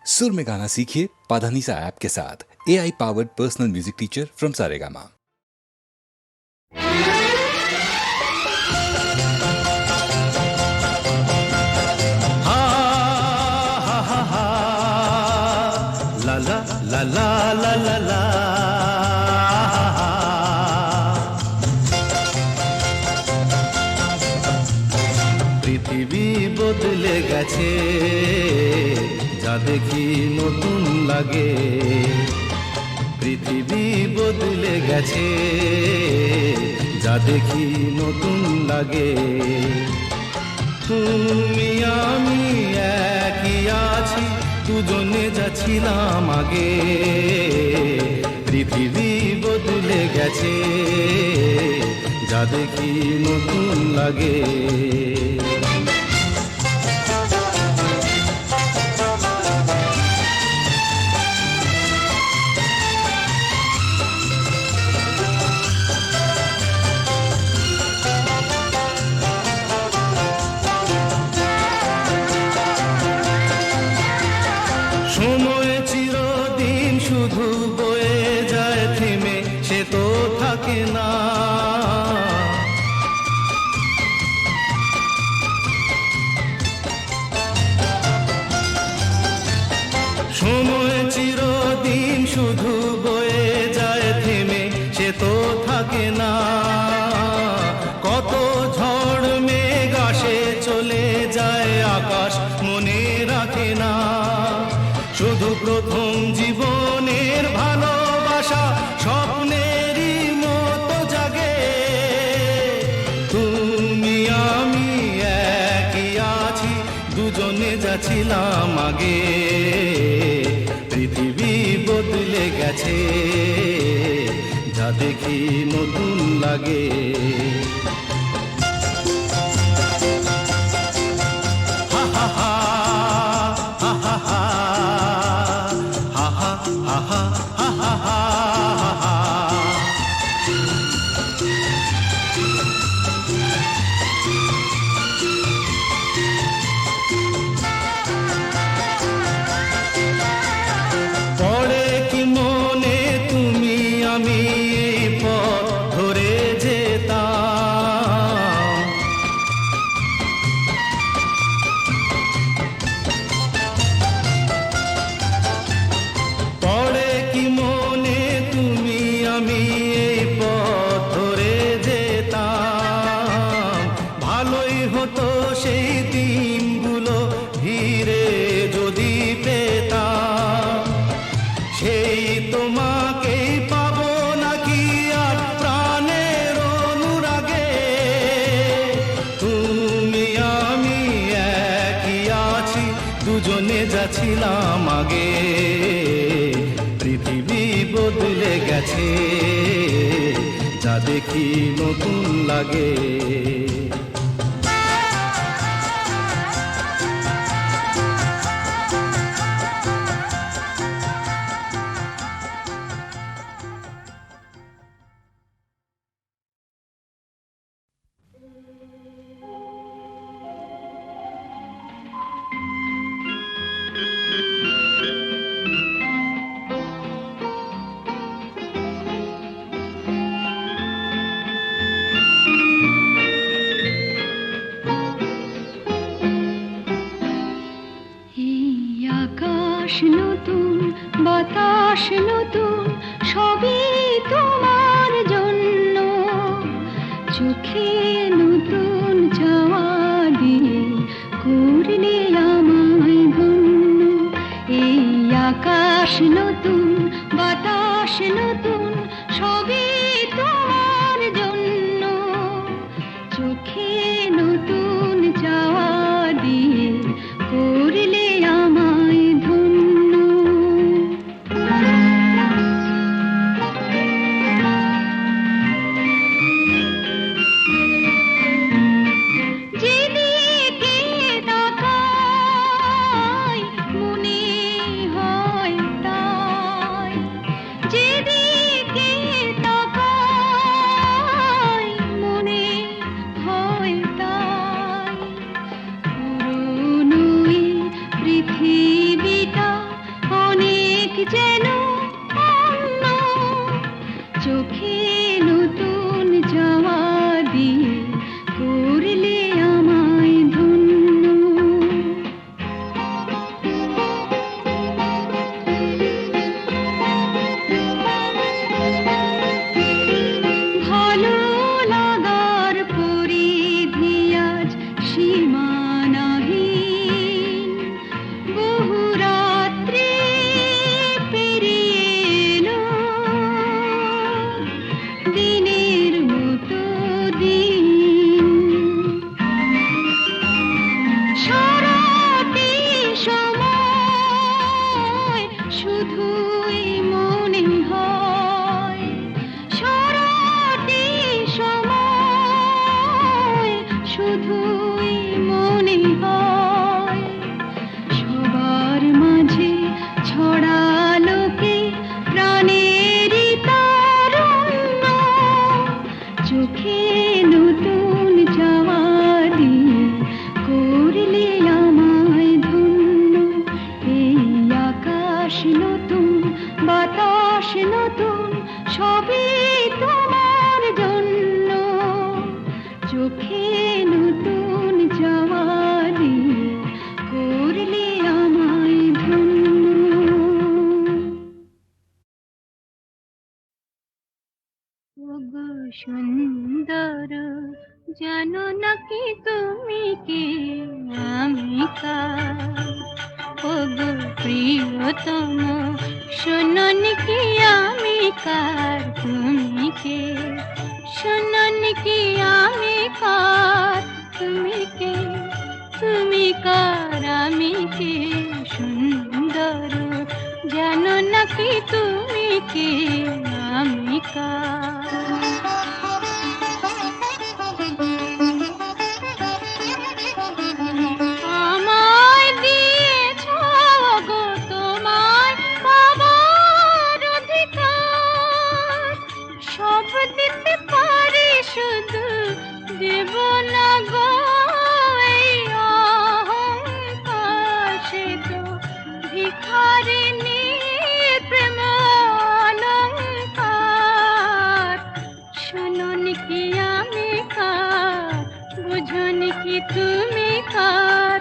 सुर में गाना सीखिए पाधानीसा ऐप के साथ। AI powered personal music teacher from Saregama. ला ला ला ला ला ला ला পৃথিবী বদলে গেছে, যা দেখি নতুন লাগে। পৃথিবী বদলে গেছে, যা দেখি নতুন লাগে। তুমি আমি একই আছি, দুজনে যাচ্ছিলাম আগে। পৃথিবী বদলে গেছে, যা দেখি নতুন লাগে। সময় চিরদিন শুধু বয়ে যায় থেমে, সে তো থাকে না। সময় চিরদিন শুধু বয়ে যায় থেমে, সে তো থাকে না। কত ঝড় মেঘ আসে চলে যায়, আকাশ মনে রাখে না। শুধু প্রথম জীবনের ভালোবাসা স্বপ্নেরই মতো জাগে। তুমি আমি একই আছি, দুজনে যাচ্ছিলাম আগে। পৃথিবী বদলে গেছে, যা দেখি নতুন লাগে। হা হা হা হা হা হা ha ha ha ha ha ha. পড়ে কি মনে তুমি আমি এই পথ ধরে যেতাম। পড়ে কি মনে তুমি আমি এই পথ ধরে যেতাম। ভালোই হতো সেই দিনগুলো ধীরে যদি পেতাম। সেই তোমাকেই পাবো নাকি আর প্রাণের অনুরাগে। তুমি আমি একই আছি, দুজনে যাচ্ছিলাম আগে। পৃথিবী বদলে গেছে, যা দেখি নতুন লাগে। আকাশ নতুন, বাতাস নতুন, সবই তোমার জন্য। চোখে নতুন চাওয়া দিয়ে করলে আমায় ধন্য। এই আকাশ নতুন, বাতাস নতুন, সবই তোমার জন্য। চোখে নতুন চাওয়া দিয়ে করলে আমায় ধন্য। যেদিকে তাকাই মনে হয় তাই, যেদিকে তাকাই সুন্দর জানো নাকি তুমি কে আমি কার ওগো প্রিয়তম শোনোনি কি আমি কার তুমি কে শোনোনি কি আমি কার তুমি কে তুমি কার আমি কে সুন্দর জানো নাকি তুমি কে আমি কার আমায় দিয়েছ গো তোমায় পাবার অধিকার সব দিতে পারি শুধু দেব না গো এই অহংকার সে তো ভিখারিনী প্রেম অলংকার শোনোনি কি আমি কার বুঝোনি কি তুমি কার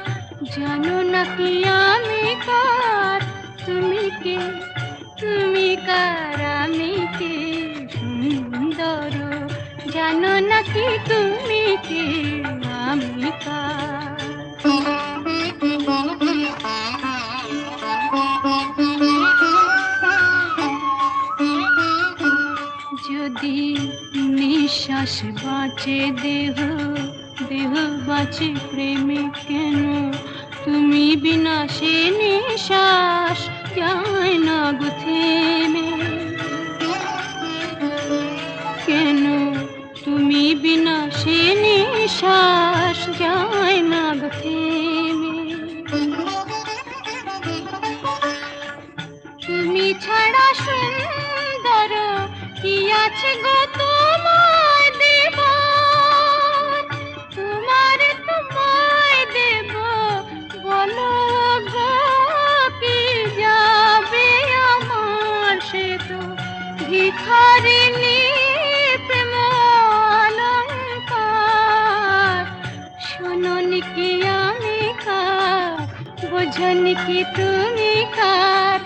জানো নাকি আমি কার তুমি কে তুমি কার আমি কে সুন্দর জানো নাকি তুমি কে আমি কার যদি নিঃশ্বাস বাঁচে দেহ দেহ বাঁচে প্রেমে কেন তুমি বিনা সে নিঃশ্বাস যায় না গো থেমে কেন তুমি বিনা সে নিঃশ্বাস যায় না গো থেমে তুমি ছাড়া সুন্দর কি আছে গো তোমায় দেব তোমায় দেব বলো গো কি যাবে আমার সে তো ভিখারিনী প্রেম অলংকার শোনোনি কি আমি কার বোঝোনি কি তুমি কার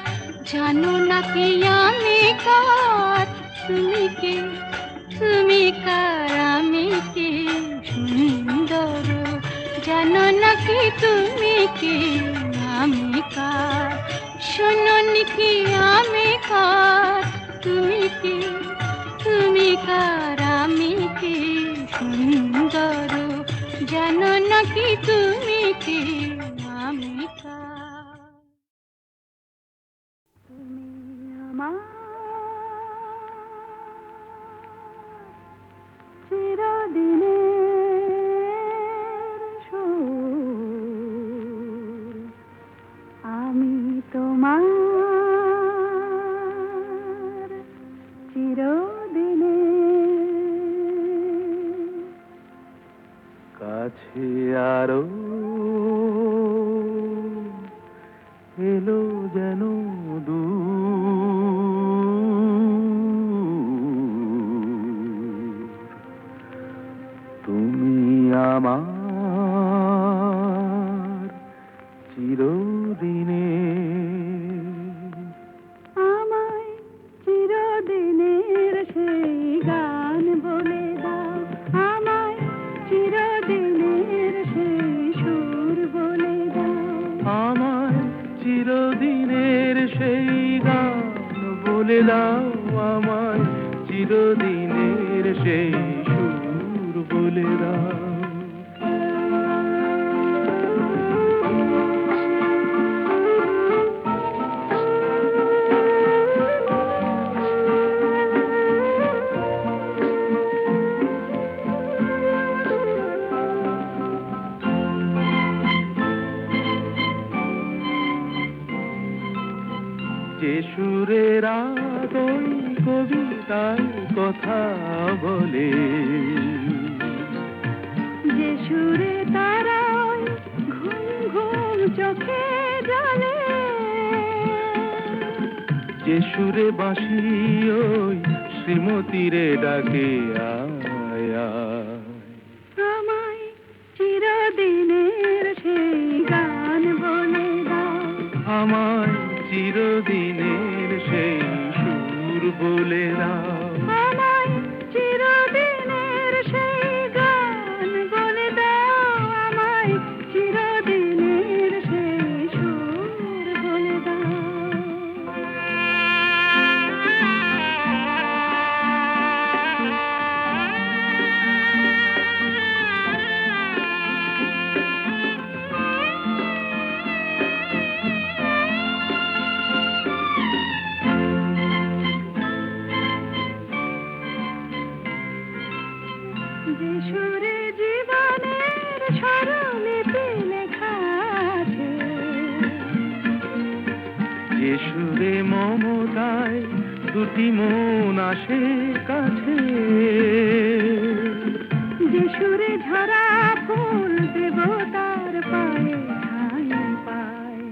জানো নাকি আমি কার তুমি কে তুমি কার আমি কে সুন্দর জানো নাকি তুমি কে আমি কার শোনোনি কি আমি কার তুমি কে তুমি কার আমি কে সুন্দর জানো নাকি তুমি কে আমি কার তুমি আমার চিরদিনের সুর আমি তোমার চিরদিনের কাছে আরো এলো যেন তুমি আমার চিরদিনে আমায় চিরদিনের সেই গান বলে দাও আমায় চিরদিনের সেই সুর বলে দাও আমার চিরদিনের সেই গান বলে দাও আমায় চিরদিনের সেই সুর বলে দাও যে সুরের আদই কবিতায় কথা বলে যে সুরে তারায় ঘুম ঘুম চোখে জলে যে সুরে বাঁশি ওই শ্রীমতীরে ডাকে আয় আয়। আমায় চিরদিনের সেই গান বলে দাও আমায় চিরদিনের সেই সুর বলে দাও আমায় চিরদিনের যে সুরে মমতায় দুটি মন আসে কাছে, যে সুরে ঝরা ফুল দেবতার পায়ে ঠাঁই পায়।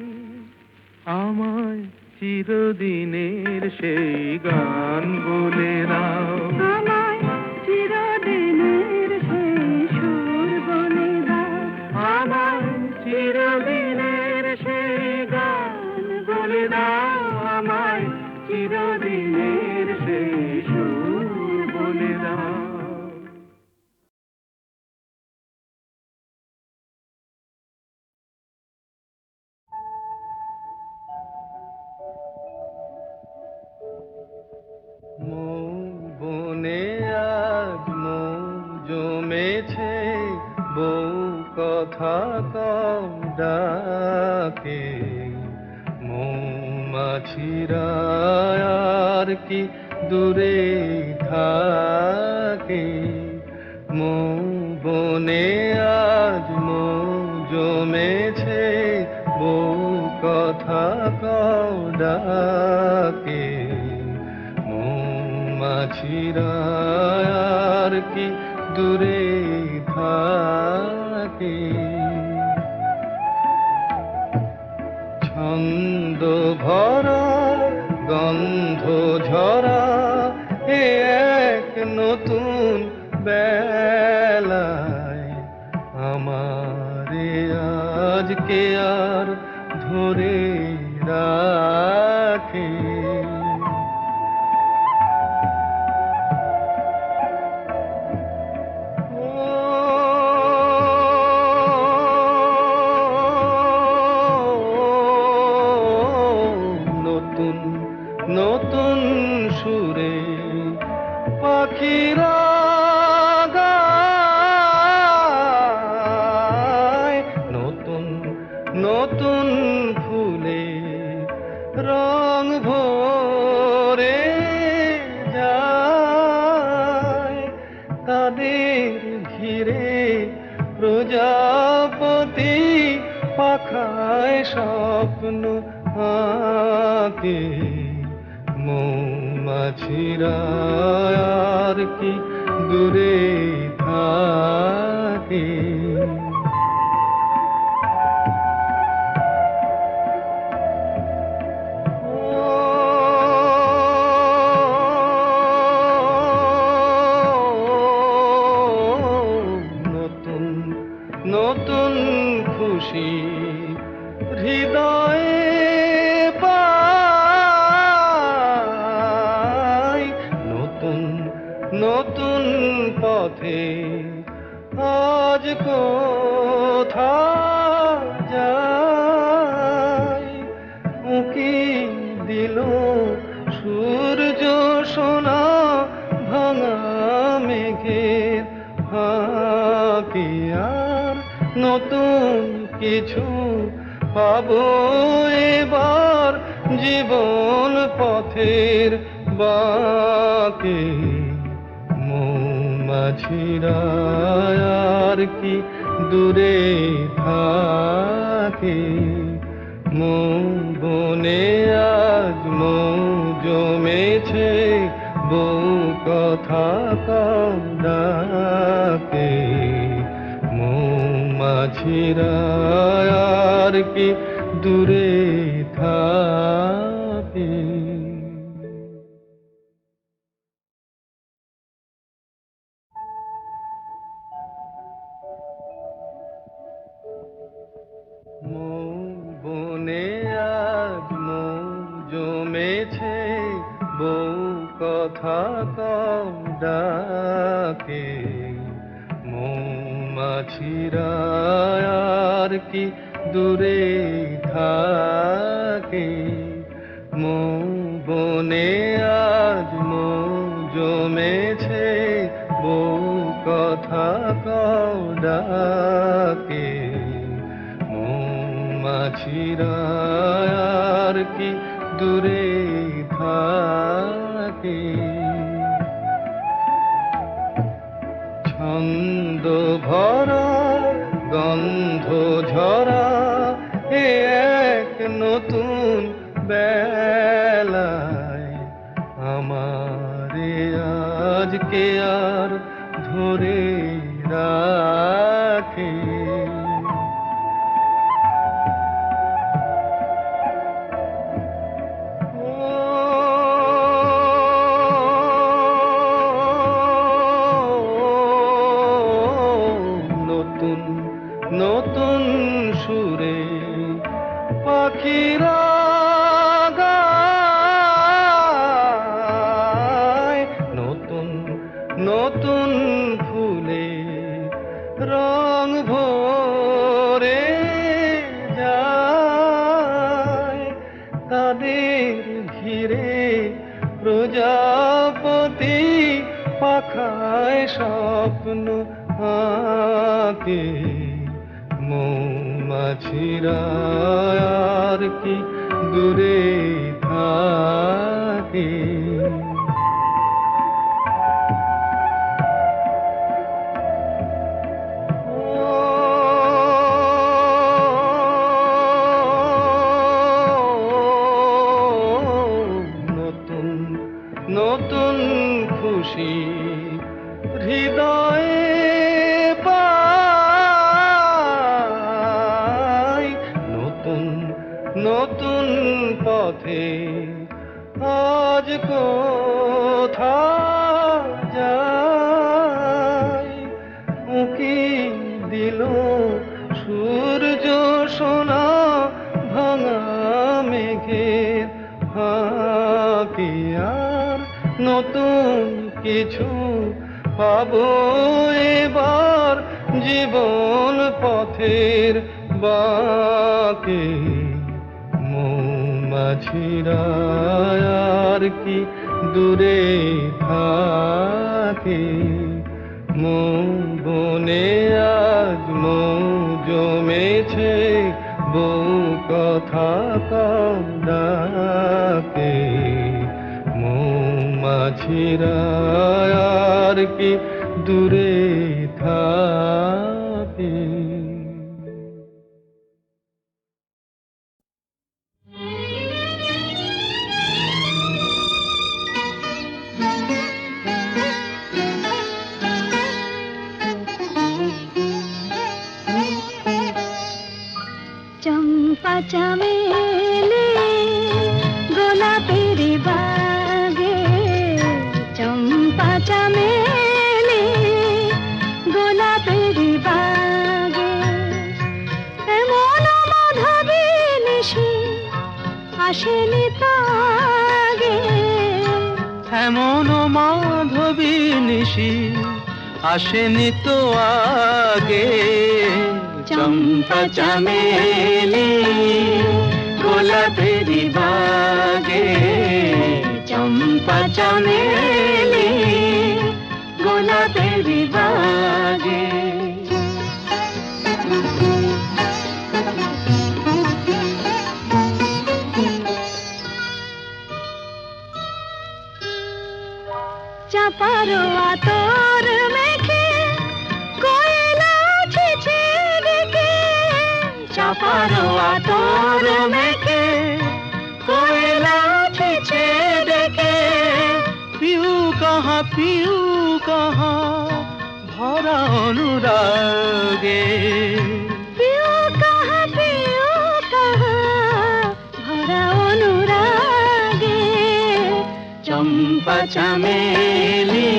আমায় চিরদিনের সেই গান বলে দাও, আমায় চিরদিনের সেই সুর বলে দাও, আমায় চিরদিনের সেই গান বলে দাও, আমায় চিরদিনের সেই সুর বলে দাও। বনে আজ মৌ জমেছে, বউ কথা কম ডাকে, মৌমাছিরা আর কি দূরে থাকে, বনে আজ মৌ জমেছে, বউ কথা কম ডাকে, মৌমাছিরা আর কি দূরে থাকে, ছন্দ ভরা গন্ধ ঝরা এ এক নতুন বেলায়, আমারে আজকে আর ধরে রাখে, নতুন নতুন সুরে পাখিরা গায়, নতুন নতুন ফুলে রং ভরে যায়, তাদের ঘিরে প্রজাপতি পাখায় স্বপ্ন আঁকে, মৌমাছিরা আর কি দূরে থাকে, নতুন নতুন খুশি হৃদয়ে পাই, নতুন নতুন পথে আজ কোথা যাই, উকি দিল সূর্য সোনা ভাঙা মেঘের ফাঁকে, আর নতুন কিছু পাবো এবার জীবন পথের বাঁকে, মৌমাছিরা আর কি দূরে থাকে, বনে আজ মৌ জমেছে, বউ কথা কম ডাকে, মৌমাছিরা আর কি দূরে থাকে। বনে আজ মৌ জমেছে, বউ কথা কম ডাকে, মৌমাছিরা আর কি দূরে থাকে, বনে আজ মৌ জমেছে, বউ কথা কম ডাকে, মৌমাছিরা আর কি দূরে থাকে, ছন্দ ভরা গন্ধ ঝরা এ এক নতুন বেলায় আমারে আজকে আর ধরে রাখে। নতুন নতুন সুরে পাখিরা গায়, নতুন নতুন ফুলে রং ভরে যায়, তাদের ঘিরে প্রজাপতি পাখায় স্বপ্ন আঁকে। মৌমাছিরা আর কি দূরে থাকে। নতুন নতুন খুশি হৃদয়ে পাই, নতুন নতুন পথে আজ কোথা যাই। উঁকি দিল সূর্য সোনা ভাঙা মেঘের ফাঁকে, আর নতুন কিছু পাবো এবার জীবন পথের বাঁকে। মৌমাছিরা আর কি দূরে থাকে। মৌ বনে আজ মৌ জমেছে, বউ কথা কম ডাকে। মৌমাছিরা আর কি দূরে থাকে। চম্পা চামেলি গোলাপের বাগে, চম্পা চামেলি গোলাপের বাগে, এমন মাধবী নিশি আসেনি তো আগে। এমন মাধবী নিশি আসেনি তো আগে। চম্পা চামেলি গোলাপের বাগে, চম্পা চামেলি গোলাপের বাগে। চাপার আতর মেখে কোয়েলা ছিছে ডেকে, চাপার আতর মেখে কোয়েলা ছিছে ডেকে। পিউ কাহা ভরা অনুরাগে। পিউ কাহা ভরা অনুরাগে। চম্পা চামেলি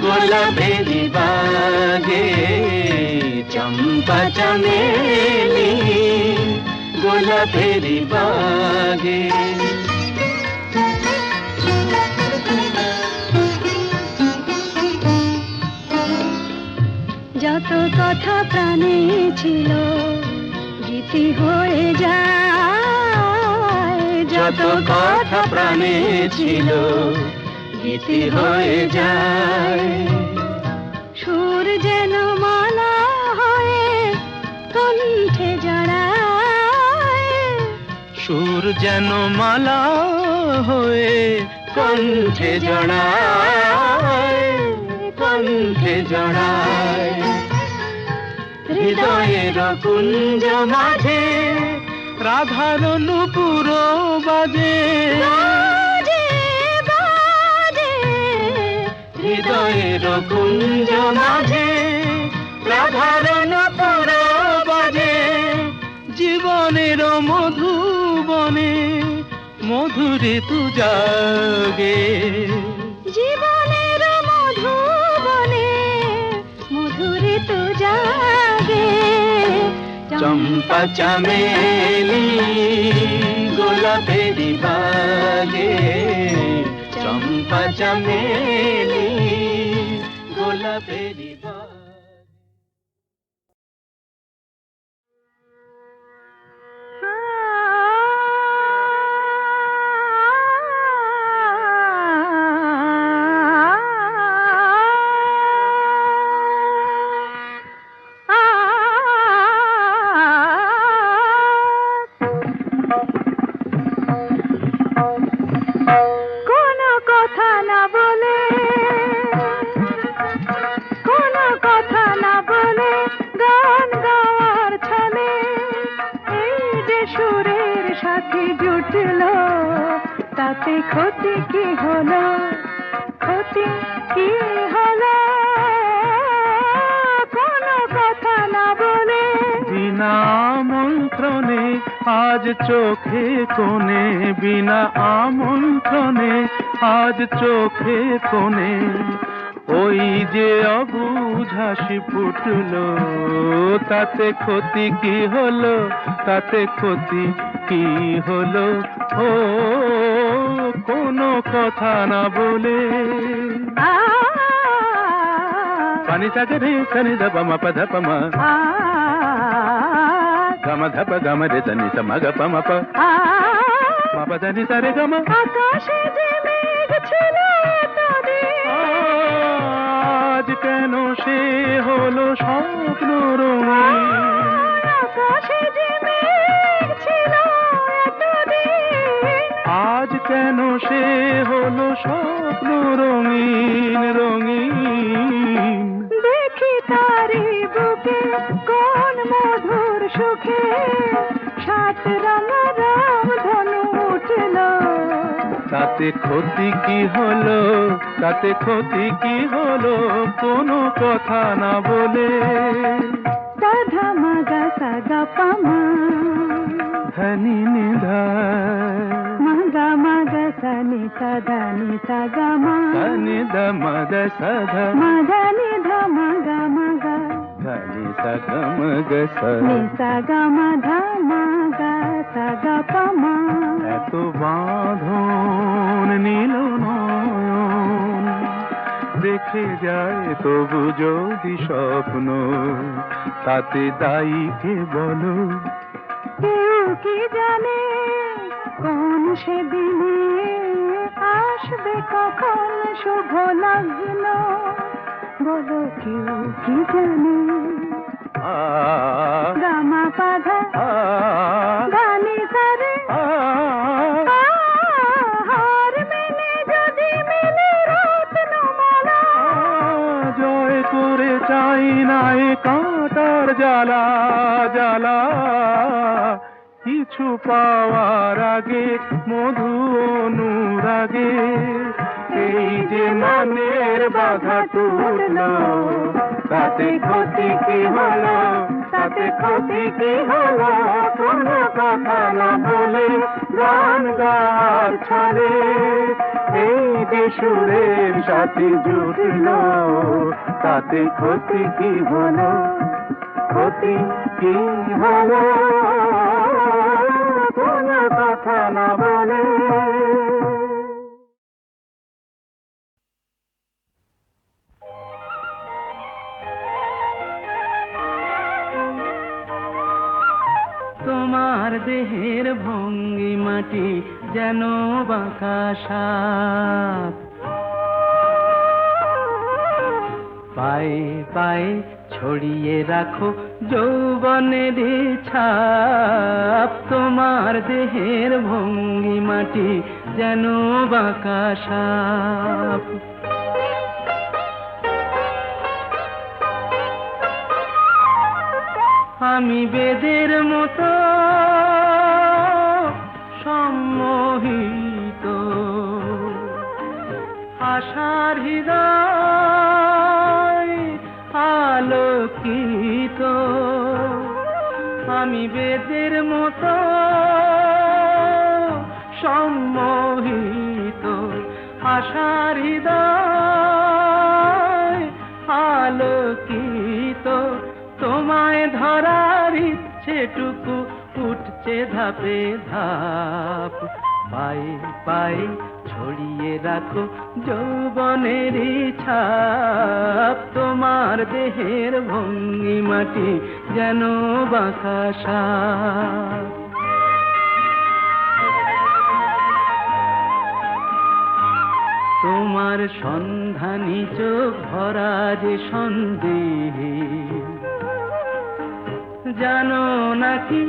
গোলাপের বাগে, চম্পা চামেলি গোলাপের বাগে। যত কথা প্রাণে ছিল গীতি হয়ে যায়, যত কথা প্রাণে ছিল গীতি হয়ে যায়। সুর যেন মালা হয়ে কণ্ঠে জড়ায়, সুর যেন মালা হয়ে কণ্ঠে জড়ায়, কণ্ঠে জড়ায়। হৃদয়ের কুঞ্জ মাঝে রাধার নুপুর বাজে বাজে বাজে হৃদয়ের কুঞ্জ মাঝে রাধার নুপুর বাজে জীবনের মধুবনে মধুরে তু জাগে জীবনের মধুবনে মধুরে তো জাগে চম্পা চামেলি গোলাপেরি বাগে চম্পা চামেলি গোলাপেরি বাগে কোনো কথা না বলে কোনো কথা না বলে গান গাওয়ার ছলে এই যে সুরের সাথে জুটলো তাতে ক্ষতি কি হলো ক্ষতি কি হলো কোনো কথা না বলে বিনা আমন্ত্রণে আজ চোখে কোণে বিনা আমন্ত্রণে আজ চোখে কোণে ওই যে অবুঝ হাসি ফুটলো তাতে ক্ষতি কি হলো তাতে ক্ষতি কি হলো ও কোনো কথা না বলে পানি সাগরে সনি দপ ম পধ পম গম ধপ গম রে সনি সম গ পম প ম পধ নি সরে গম আকাশে যে মেঘ ছিল এতদিন আজ কেন সে হলো স্বপ্ন রঙিন আকাশে যে মেঘ ছিল এতদিন আজ কেন সে হলো স্বপ্ন রঙিন রঙিন দেখি তারি বুকে কোন মধুর সুখে সাত রাম রাম ধনু উঠল তাতে ক্ষতি কি হলো তাতে ক্ষতি কি হলো কোনো কথা না বলে সাধা মাগা সাগা পামা ধনি নিধা মাগা মাগা সানি সাদা নি সাগা মা ধনি দ মদ সধ মাগা নি ধা মাগা মাগা ধনি সগ মগ স নি সাগা মাধা মাগা সাগা পামা এত বাঁধন নীল নয়ন দেখে যায় তবু যদি স্বপ্ন তাতে দায়ী কে বলো কেউ কি জানে কোন সেদিনে আসবে কখন শুভ লগ্ন বলো কেউ কি জানে আ গামা পাধা আ গানি সারে আ হার মেনে যদি মেলে রত্নমালা জয় করে চাই নাই কাঁটার জ্বালা জ্বালা কিছু পাওয়ার আগে মধু অনুরাগে এই যে মনের বাধা টুটলো তাতে ক্ষতি কি হলো তাতে ক্ষতি কি হলো কোনো কথা না বলে গান গাওয়ার ছলে এই যে সুরের সাথে জুটলো তাতে ক্ষতি কি হলো ক্ষতি কি হলো কোনো কথা না বলে তোমার দেহের ভঙ্গি মাটি যেন বাঁকা সাপ পায়ে পায়ে ছড়িয়ে রাখো যৌবনের ছাপ তোমার দেহের ভঙ্গি মাটি যেন বাঁকা সাপ আমি বেদের মতো আশার হৃদয় আলোকিত, আমি বেদের মতো সম্মোহিত। আশার হৃদয় আলোকিত, তোমায় ধরার ইচ্ছেটুকু উঠছে ধাপে ধাপ। পায়ে পায়ে ছড়িয়ে রাখো যৌবনেরই ছাপ, তোমার দেহের ভঙ্গিমাটি যেন বাঁকা সাপ। তোমার সন্ধানী চোখ ভরা যে সন্দেহে, জানো নাকি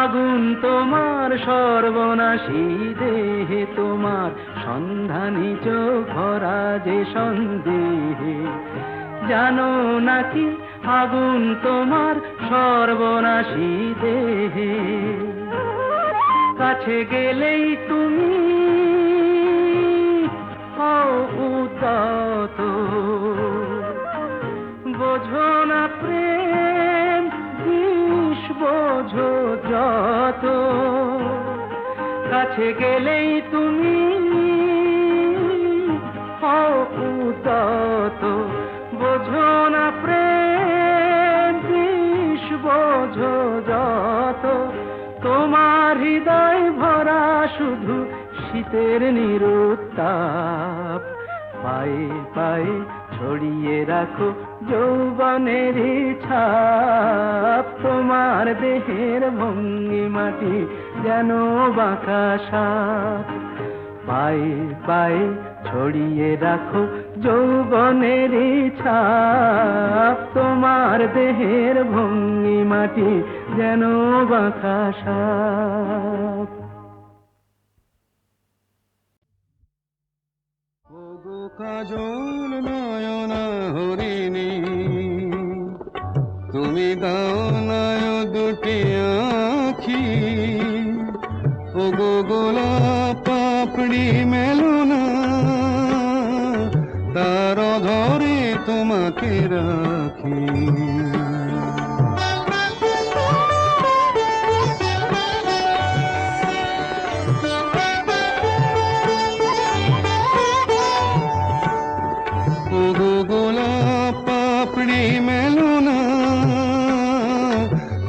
আগুন তোমার সর্বনাশী দেহে। তোমার সন্ধানী চোখ ভরা যে সন্দেহে, জানো নাকি আগুন তোমার সর্বনাশী দেহে। কাছে গেলেই তুমি উদাত, বোঝো না প্রেম বিষ, বোঝো যত। কাছে গেলেই তুমি উদাত, বোঝো না প্রেম বিষ, বোঝো যত। তোমার হৃদয় ভরা শুধু শীতের নিরুত্তাপ। পায়ে পায়ে ছড়িয়ে রাখো যৌবনেরই ছাপ, তোমার দেহের ভঙ্গিমাটি যেন বাঁকা সাপ। পায়ে পায়ে ছড়িয়ে রাখো যৌবনেরই ছাপ, তোমার দেহের ভঙ্গিমাটি যেন বাঁকা সাপ। কাজল নয়না হরিণী, তুমি দাও নয় দুটি আখি। ও গো গোলাপ পাপড়ি মেলো না, তার ধরে তোমাকে রাখি।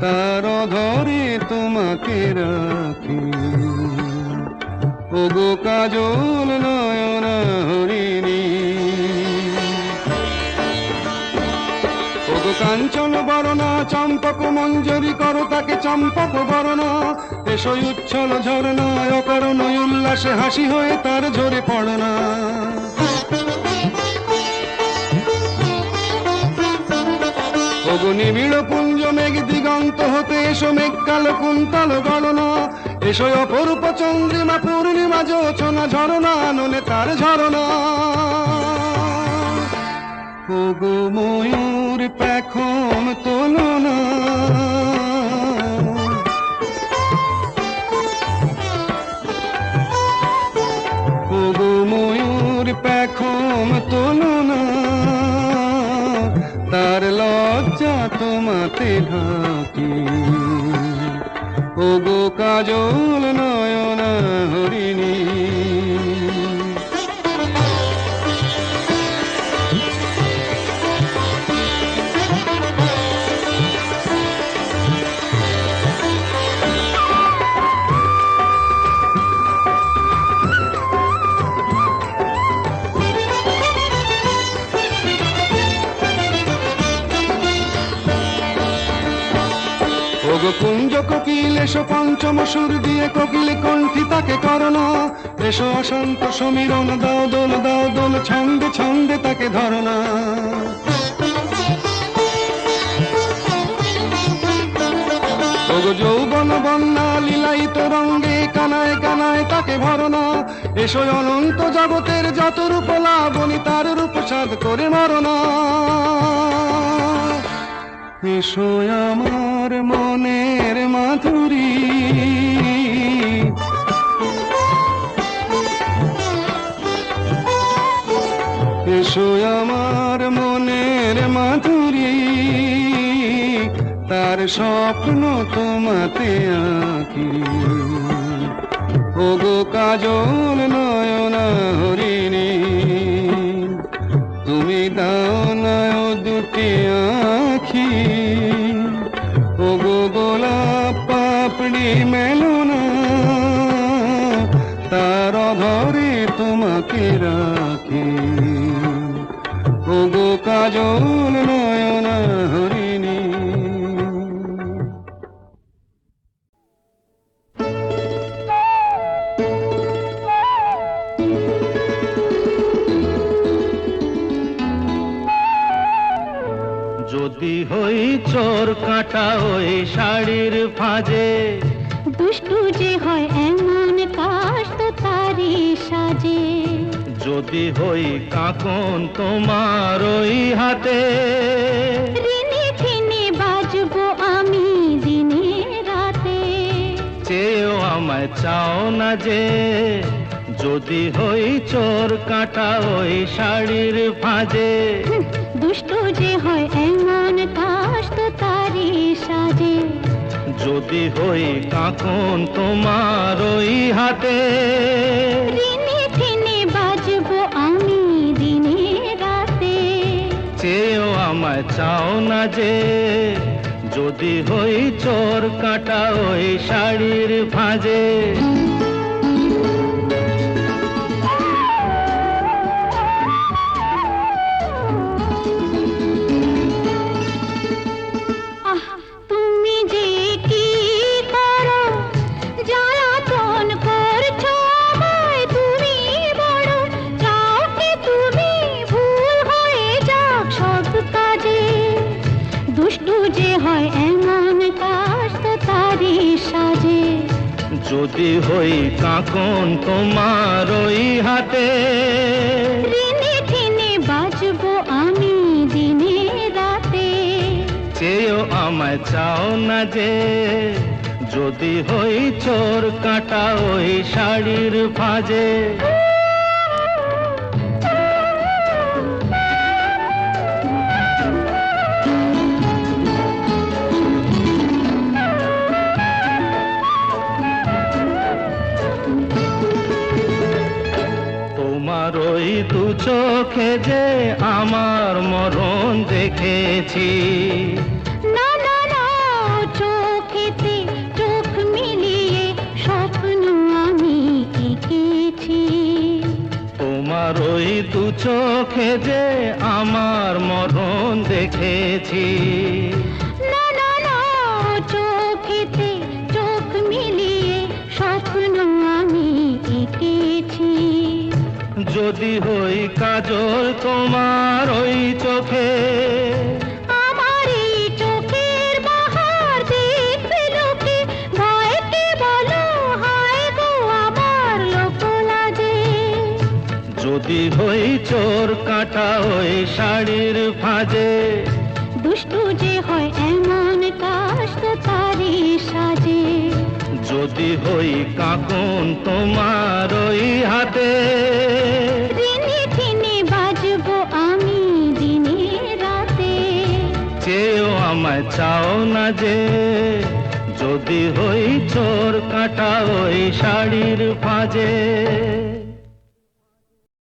তার ধরে তোমাকে রাখি। ওগো কাজল নয়না হরিণী, ওগো কাঞ্চন বরণা চম্পক মঞ্জরি করো তাকে চম্পক বরণা। এসো উচ্ছল ঝরনা অকারণ উল্লাসে হাসি হয়ে তার ঝরে পড়না। ওগো নিবিড় পুঞ্জ মেঘ দিগন্ত হতে এসো মেঘ কালো কুন্তল গণনা। এসো অপরূপ চন্দ্রিমা পূর্ণিমা যোচনা ঝরনা নলে তার ঝরনা। ওগো ময়ূর পেখম তোলো না, ওগো ময়ূর পেখম তোলো না, তার লজ্জা তোমাতে ঢাকি। ওগো কাজল নয়না হরিণী, ওগো কুঞ্জ কোকিল এসো পঞ্চম সুর দিয়ে কোকিল কণ্ঠী তাকে করোনা। এসো অশান্ত সমীরণ দাও দোল ছন্দে ছন্দে তাকে ধরনা। ওগো যৌবন বন্যা লীলায়িত রঙ্গে কানায় কানায় তাকে ভরনা। এসো অনন্ত জগতের যত রূপ লাবণী তার রূপ সাধ করে মরনা। এসো আমার মনের মাধুরী, এসো আমার মনের মাধুরী, তার স্বপ্ন তোমাতে আঁকি। ওগো কাজল নয়না হরিণী, তুমি দাও না ও দুটি আঁখি। ওগো গোলাপ পাপড়ি মেলো না, তার ধরে তোমাকে রাখি। ওগো কাজল নয়না হরিণী। যদি হই চোর কাটা ওই শাড়ির ফাঁজে, দুষ্টু যে হয় এমন কাশ তো তারি সাজে। যদি হই কাকন তোমার ওই হাতে, রিনি ঝিনি বাজবো আমি দিনে রাতে। চেয়েও আমায় চাও না যে, যদি হই চোর কাটা ওই শাড়ির ফাঁজে। দুষ্টু যে হয় এমন কাশ তো তারি সাজে। যদি হই কাকন তোমার ওই হাতে, রিনি ঝিনি বাজবো আমি দিনে রাতে। চেয়েও আমায় চাও না যে, যদি হই চোর কাটা ওই শাড়ির ফাঁজে। আহ তুমি যে কি করো, জ্বালাতন করছো আমায় তুমি বড়। চাও কি তুমি ভুল হয়ে যাক সব কাজে। দুষ্টু যে হয় এমন কাশ তো তারি সাজে। যদি হই কাকন তোমার ওই হাতে, রিনি ঝিনি বাজবো আমি দিনে রাতে। চেয়েও আমায় চাও না যে, যদি হই চোর কাটা ওই শাড়ির ফাঁজে। তোমার ওই দু চোখে যে আমার মরণ দেখেছি। না না না চোখেতে চোখ মিলিয়ে স্বপ্ন আমি এঁকেছি। তোমার ওই দু চোখে যে আমার মরণ দেখেছি। না না না চোখেতে চোখ মিলিয়ে স্বপ্ন আমি এঁকেছি। যদি হই কাজল তোমার ওই চোখে, আমার এই চোখের বাহার দেখবে লোকে। ভয়কে বলো হায় গো আমার লোক লাজে। যদি হই চোর কাটা ওই শাড়ির ফাঁজে। দুষ্টু যে হয় এমন কাশ তো তারি সাজে। যদি হই কাকন তোমার ওই হাতে, রিনি ঝিনি বাজবো আমি দিনে রাতে। চেয়েও আমায় চাও না যে, যদি হই চোর কাটা ওই শাড়ির ফাঁজে।